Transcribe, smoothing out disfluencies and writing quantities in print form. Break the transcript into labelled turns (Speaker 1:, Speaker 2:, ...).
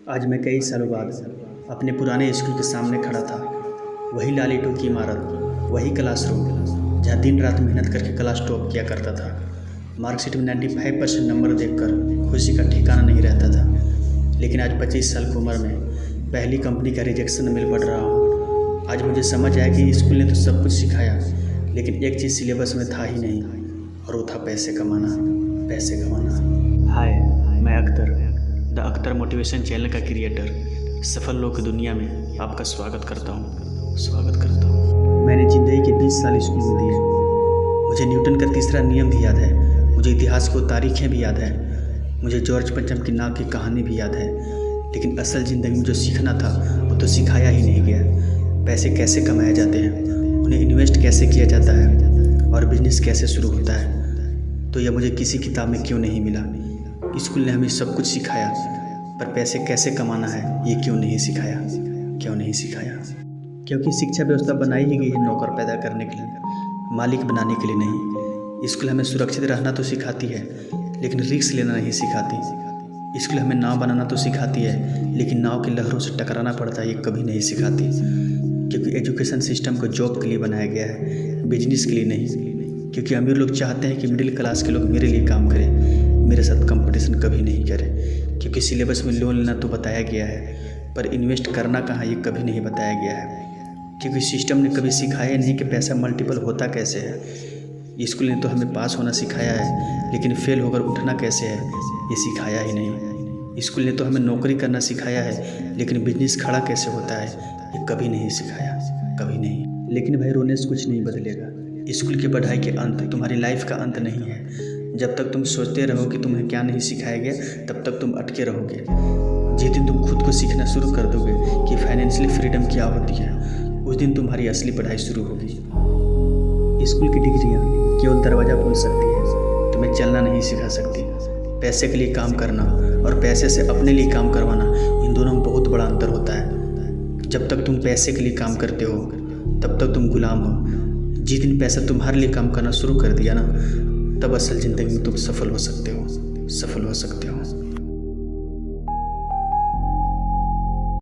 Speaker 1: आज मैं कई सालों बाद अपने पुराने स्कूल के सामने खड़ा था। वही लाल ईंटों की इमारत, वही क्लासरूम जहाँ दिन रात मेहनत करके क्लास टॉप किया करता था। मार्कशीट में 95% नंबर देखकर खुशी का ठिकाना नहीं रहता था। लेकिन आज 25 साल की उम्र में पहली कंपनी का रिजेक्शन मिल पड़ रहा हूँ। आज मुझे समझ आया कि स्कूल ने तो सब कुछ सिखाया, लेकिन एक चीज़ सिलेबस में था ही नहीं, और वो था पैसे कमाना। पैसे कमाना। हाय, मैं Akhtar, the Akhtar motivation channel का क्रिएटर, सफल लोग की दुनिया में आपका स्वागत करता हूँ। मैंने ज़िंदगी के 20 साल स्कूल में दिए। मुझे न्यूटन का तीसरा नियम भी याद है, मुझे इतिहास को तारीखें भी याद है, मुझे जॉर्ज पंचम की नाव की कहानी भी याद है। लेकिन असल ज़िंदगी में जो सीखना था वो तो सिखाया ही नहीं गया। पैसे कैसे कमाए जाते हैं, उन्हें इन्वेस्ट कैसे किया जाता है, और बिजनेस कैसे शुरू होता है, तो यह मुझे किसी किताब में क्यों नहीं मिला। स्कूल ने हमें सब कुछ सिखाया, पर पैसे कैसे कमाना है ये क्यों नहीं सिखाया। क्योंकि शिक्षा व्यवस्था बनाई ही गई है नौकर पैदा करने के लिए, मालिक बनाने के लिए नहीं। स्कूल हमें सुरक्षित रहना तो सिखाती है, लेकिन रिस्क लेना नहीं सिखाती। स्कूल हमें नाव बनाना तो सिखाती है, लेकिन नाव की लहरों से टकराना पड़ता है ये कभी नहीं सिखाती। क्योंकि एजुकेशन सिस्टम को जॉब के लिए बनाया गया है, बिजनेस के लिए नहीं। क्योंकि अमीर लोग चाहते हैं कि मिडिल क्लास के लोग मेरे लिए काम करें, मेरे साथ कंपटीशन कभी नहीं करें। क्योंकि सिलेबस में लोन लेना तो बताया गया है, पर इन्वेस्ट करना कहाँ ये कभी नहीं बताया गया है। क्योंकि सिस्टम ने कभी सिखाया नहीं कि पैसा मल्टीपल होता कैसे है। स्कूल ने तो हमें पास होना सिखाया है, लेकिन फेल होकर उठना कैसे है ये सिखाया ही नहीं। स्कूल ने तो हमें नौकरी करना सिखाया है, लेकिन बिजनेस खड़ा कैसे होता है ये कभी नहीं सिखाया, कभी नहीं। लेकिन भाई, रोने से कुछ नहीं बदलेगा। स्कूल की पढ़ाई के अंत तुम्हारी लाइफ का अंत नहीं है। जब तक तुम सोचते रहो कि तुम्हें क्या नहीं सिखाया गया, तब तक तुम अटके रहोगे। जिस दिन तुम खुद को सीखना शुरू कर दोगे कि फाइनेंशियली फ्रीडम क्या होती है, उस दिन तुम्हारी असली पढ़ाई शुरू होगी। स्कूल की डिग्रियाँ केवल दरवाज़ा खोल सकती है, तुम्हें चलना नहीं सिखा सकती। पैसे के लिए काम करना और पैसे से अपने लिए काम करवाना, इन दोनों में बहुत बड़ा अंतर होता है। जब तक तुम पैसे के लिए काम करते हो, तब तक तुम गुलाम हो। जिस दिन पैसा तुम्हारे लिए काम करना शुरू कर दिया ना, तब असल ज़िंदगी में तुम सफल हो सकते हो।